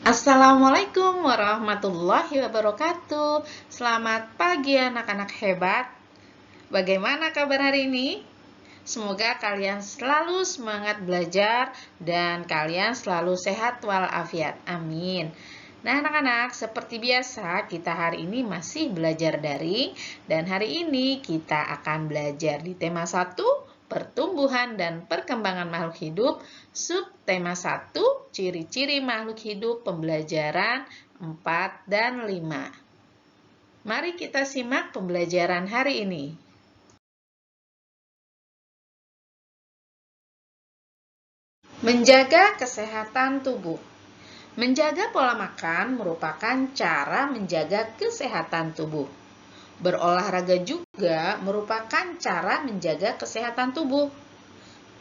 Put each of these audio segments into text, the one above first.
Assalamualaikum warahmatullahi wabarakatuh. Selamat pagi anak-anak hebat. Bagaimana kabar hari ini? Semoga kalian selalu semangat belajar dan kalian selalu sehat walafiat. Amin. Nah anak-anak, seperti biasa kita hari ini masih belajar daring. Dan hari ini kita akan belajar di tema 1, pertumbuhan dan perkembangan makhluk hidup. Subtema 1, ciri-ciri makhluk hidup, pembelajaran 4 dan 5. Mari kita simak pembelajaran hari ini. Menjaga kesehatan tubuh. Menjaga pola makan merupakan cara menjaga kesehatan tubuh. Berolahraga juga merupakan cara menjaga kesehatan tubuh.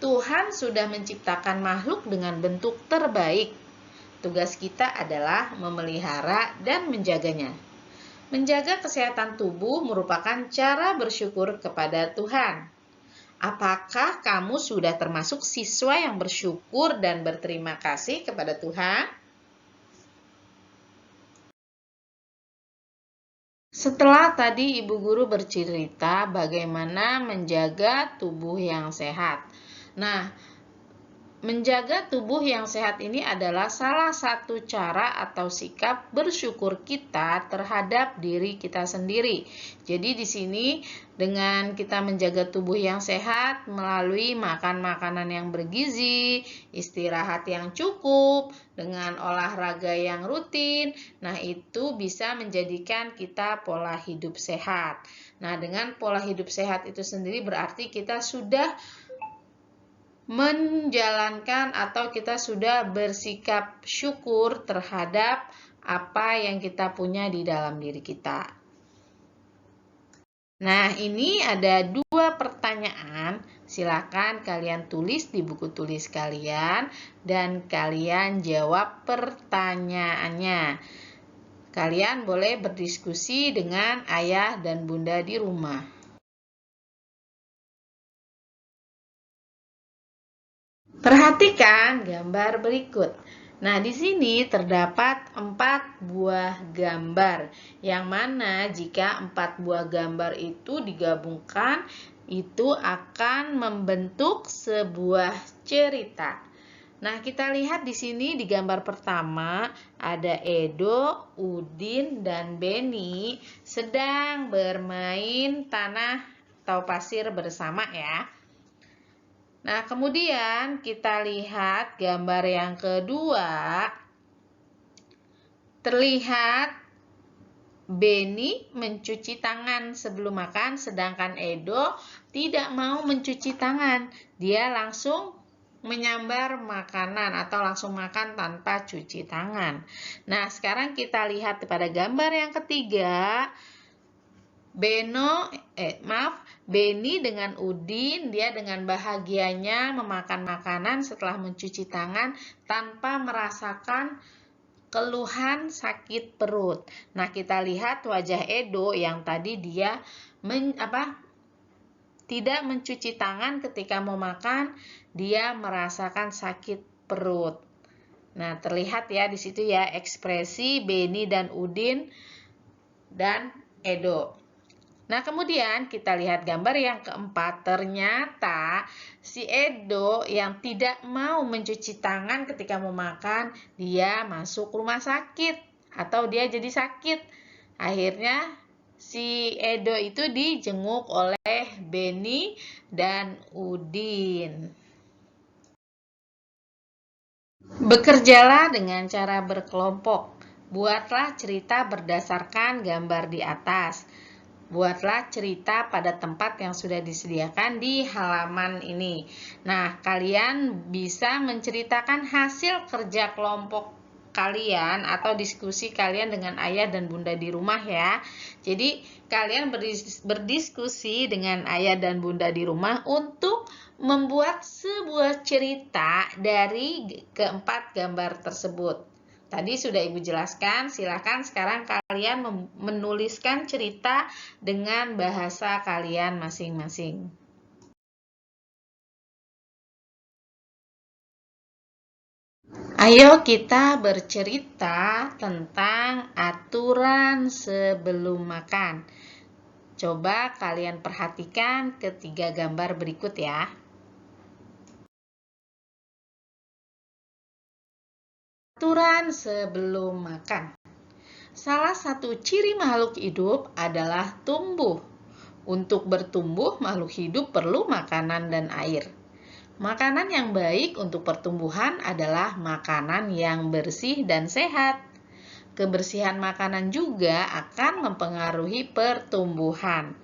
Tuhan sudah menciptakan makhluk dengan bentuk terbaik. Tugas kita adalah memelihara dan menjaganya. Menjaga kesehatan tubuh merupakan cara bersyukur kepada Tuhan. Apakah kamu sudah termasuk siswa yang bersyukur dan berterima kasih kepada Tuhan? Setelah tadi Ibu Guru bercerita bagaimana menjaga tubuh yang sehat. Nah, menjaga tubuh yang sehat ini adalah salah satu cara atau sikap bersyukur kita terhadap diri kita sendiri. Jadi di sini dengan kita menjaga tubuh yang sehat melalui makan makanan yang bergizi, istirahat yang cukup, dengan olahraga yang rutin. Nah, itu bisa menjadikan kita pola hidup sehat. Nah, dengan pola hidup sehat itu sendiri berarti kita sudah menjalankan atau kita sudah bersikap syukur terhadap apa yang kita punya di dalam diri kita. Nah, ini ada 2 pertanyaan. Silakan kalian tulis di buku tulis kalian dan kalian jawab pertanyaannya. Kalian boleh berdiskusi dengan ayah dan bunda di rumah. Perhatikan gambar berikut. Nah, di sini terdapat 4 buah gambar. Yang mana jika 4 buah gambar itu digabungkan, itu akan membentuk sebuah cerita. Nah, kita lihat di sini di gambar pertama ada Edo, Udin, dan Beni sedang bermain tanah atau pasir bersama ya. Nah, kemudian kita lihat gambar yang kedua. Terlihat Beni mencuci tangan sebelum makan, sedangkan Edo tidak mau mencuci tangan. Dia langsung menyambar makanan atau langsung makan tanpa cuci tangan. Nah, sekarang kita lihat pada gambar yang ketiga. Beni dengan Udin, dia dengan bahagianya memakan makanan setelah mencuci tangan tanpa merasakan keluhan sakit perut. Nah, kita lihat wajah Edo yang tadi dia tidak mencuci tangan ketika mau makan, dia merasakan sakit perut. Nah, terlihat ya di situ ya ekspresi Beni dan Udin dan Edo. Nah, kemudian kita lihat gambar yang keempat. Ternyata si Edo yang tidak mau mencuci tangan ketika mau makan, dia masuk rumah sakit atau dia jadi sakit. Akhirnya si Edo itu dijenguk oleh Beni dan Udin. Bekerjalah dengan cara berkelompok. Buatlah cerita berdasarkan gambar di atas. Buatlah cerita pada tempat yang sudah disediakan di halaman ini. Nah, kalian bisa menceritakan hasil kerja kelompok kalian atau diskusi kalian dengan ayah dan bunda di rumah ya. Jadi, kalian berdiskusi dengan ayah dan bunda di rumah untuk membuat sebuah cerita dari keempat gambar tersebut. Tadi sudah Ibu jelaskan, silakan sekarang kalian menuliskan cerita dengan bahasa kalian masing-masing. Ayo kita bercerita tentang aturan sebelum makan. Coba kalian perhatikan ketiga gambar berikut ya. Aturan sebelum makan. Salah satu ciri makhluk hidup adalah tumbuh. Untuk bertumbuh, makhluk hidup perlu makanan dan air. Makanan yang baik untuk pertumbuhan adalah makanan yang bersih dan sehat. Kebersihan makanan juga akan mempengaruhi pertumbuhan.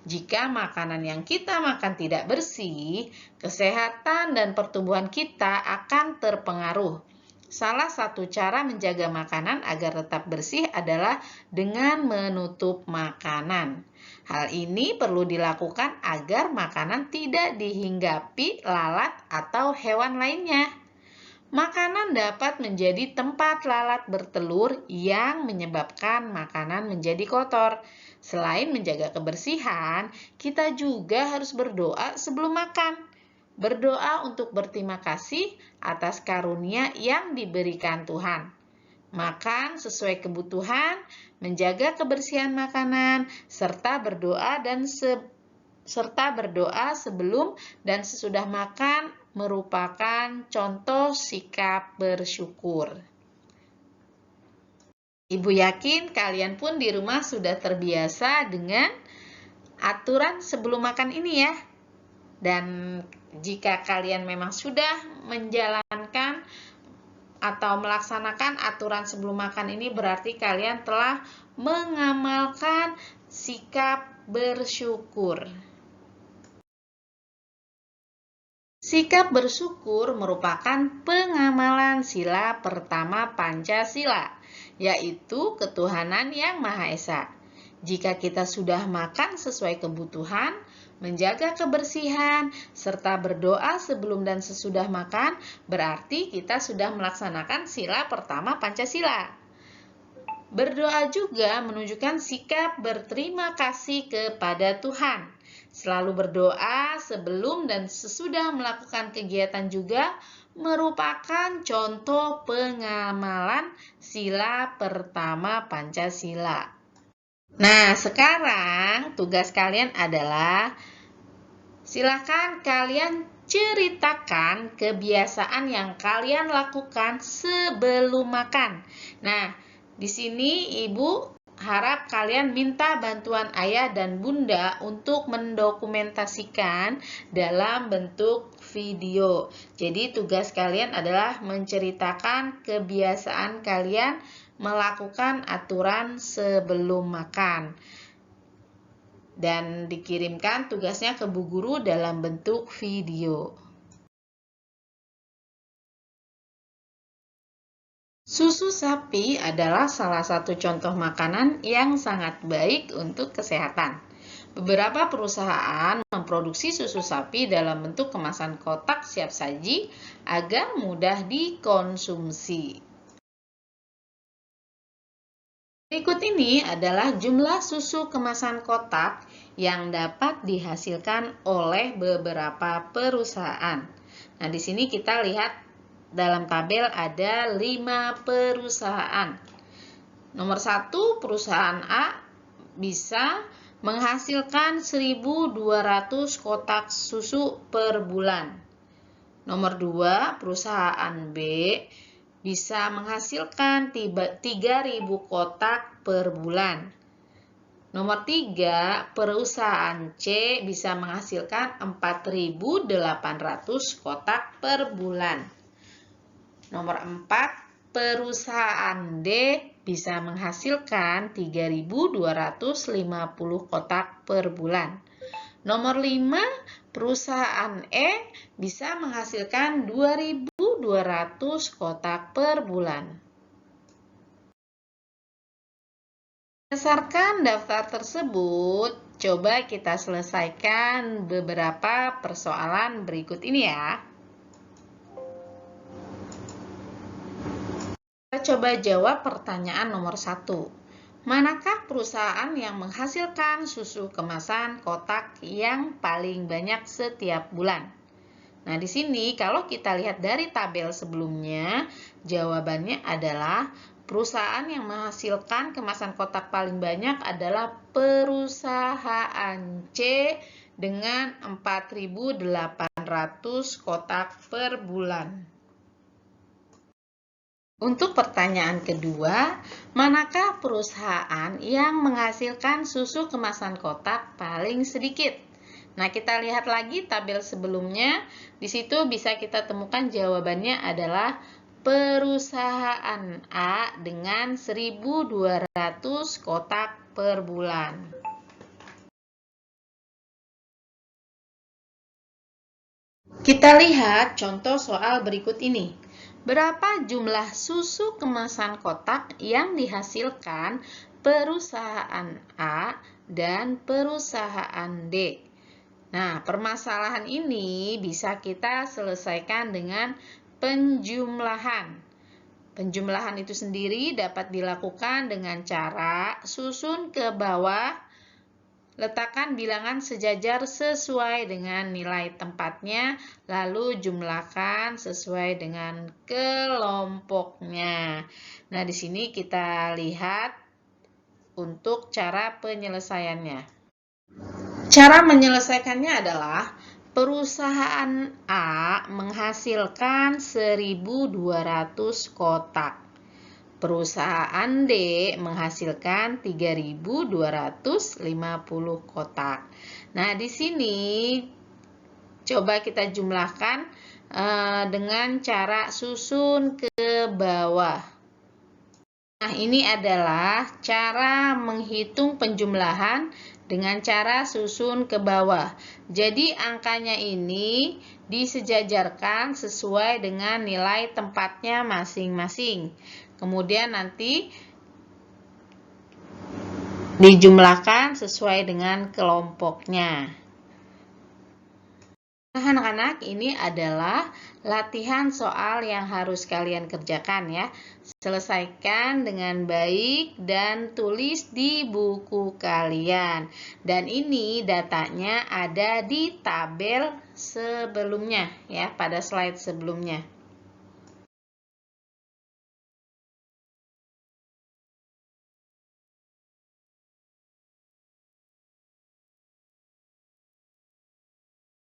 Jika makanan yang kita makan tidak bersih, kesehatan dan pertumbuhan kita akan terpengaruh. Salah satu cara menjaga makanan agar tetap bersih adalah dengan menutup makanan. Hal ini perlu dilakukan agar makanan tidak dihinggapi lalat atau hewan lainnya. Makanan dapat menjadi tempat lalat bertelur yang menyebabkan makanan menjadi kotor. Selain menjaga kebersihan, kita juga harus berdoa sebelum makan. Berdoa untuk berterima kasih atas karunia yang diberikan Tuhan. Makan sesuai kebutuhan, menjaga kebersihan makanan, serta berdoa sebelum dan sesudah makan merupakan contoh sikap bersyukur. Ibu yakin kalian pun di rumah sudah terbiasa dengan aturan sebelum makan ini ya. Dan jika kalian memang sudah menjalankan atau melaksanakan aturan sebelum makan ini, berarti kalian telah mengamalkan sikap bersyukur. Sikap bersyukur merupakan pengamalan sila pertama Pancasila, yaitu ketuhanan yang Maha Esa. Jika kita sudah makan sesuai kebutuhan, menjaga kebersihan, serta berdoa sebelum dan sesudah makan, berarti kita sudah melaksanakan sila pertama Pancasila. Berdoa juga menunjukkan sikap berterima kasih kepada Tuhan. Selalu berdoa sebelum dan sesudah melakukan kegiatan juga merupakan contoh pengamalan sila pertama Pancasila. Nah, sekarang tugas kalian adalah silakan kalian ceritakan kebiasaan yang kalian lakukan sebelum makan. Nah, di sini Ibu harap kalian minta bantuan ayah dan bunda untuk mendokumentasikan dalam bentuk video. Jadi tugas kalian adalah menceritakan kebiasaan kalian melakukan aturan sebelum makan. Dan dikirimkan tugasnya ke Bu Guru dalam bentuk video. Susu sapi adalah salah satu contoh makanan yang sangat baik untuk kesehatan. Beberapa perusahaan memproduksi susu sapi dalam bentuk kemasan kotak siap saji agar mudah dikonsumsi. Berikut ini adalah jumlah susu kemasan kotak yang dapat dihasilkan oleh beberapa perusahaan. Nah, di sini kita lihat dalam tabel ada 5 perusahaan. Nomor 1, perusahaan A bisa menghasilkan 1.200 kotak susu per bulan. Nomor 2, perusahaan B bisa menghasilkan 3.000 kotak per bulan. Nomor 3, perusahaan C bisa menghasilkan 4.800 kotak per bulan. Nomor 4, perusahaan D bisa menghasilkan 3.250 kotak per bulan. Nomor 5, perusahaan E bisa menghasilkan 2.200 kotak per bulan. Berdasarkan daftar tersebut, coba kita selesaikan beberapa persoalan berikut ini ya. Kita coba jawab pertanyaan nomor 1. Manakah perusahaan yang menghasilkan susu kemasan kotak yang paling banyak setiap bulan? Nah, di sini kalau kita lihat dari tabel sebelumnya, jawabannya adalah perusahaan yang menghasilkan kemasan kotak paling banyak adalah perusahaan C dengan 4.800 kotak per bulan. Untuk pertanyaan kedua, manakah perusahaan yang menghasilkan susu kemasan kotak paling sedikit? Nah, kita lihat lagi tabel sebelumnya. Di situ bisa kita temukan jawabannya adalah perusahaan A dengan 1.200 kotak per bulan. Kita lihat contoh soal berikut ini. Berapa jumlah susu kemasan kotak yang dihasilkan perusahaan A dan perusahaan D? Nah, permasalahan ini bisa kita selesaikan dengan penjumlahan. Penjumlahan itu sendiri dapat dilakukan dengan cara susun ke bawah. Letakkan bilangan sejajar sesuai dengan nilai tempatnya, lalu jumlahkan sesuai dengan kelompoknya. Nah, di sini kita lihat untuk cara penyelesaiannya. Cara menyelesaikannya adalah perusahaan A menghasilkan 1.200 kotak. Perusahaan D menghasilkan 3.250 kotak. Nah, di sini coba kita jumlahkan dengan cara susun ke bawah. Nah, ini adalah cara menghitung penjumlahan dengan cara susun ke bawah. Jadi, angkanya ini disejajarkan sesuai dengan nilai tempatnya masing-masing. Kemudian nanti dijumlahkan sesuai dengan kelompoknya. Nah, anak-anak, ini adalah latihan soal yang harus kalian kerjakan ya. Selesaikan dengan baik dan tulis di buku kalian. Dan ini datanya ada di tabel sebelumnya ya, pada slide sebelumnya.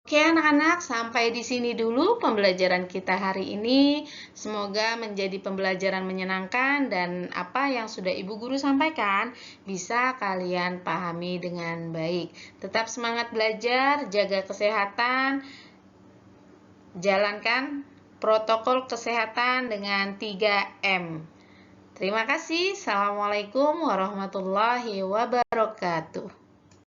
Oke anak-anak, sampai di sini dulu pembelajaran kita hari ini. Semoga menjadi pembelajaran menyenangkan dan apa yang sudah Ibu Guru sampaikan bisa kalian pahami dengan baik. Tetap semangat belajar, jaga kesehatan, jalankan protokol kesehatan dengan 3M. Terima kasih. Assalamualaikum warahmatullahi wabarakatuh.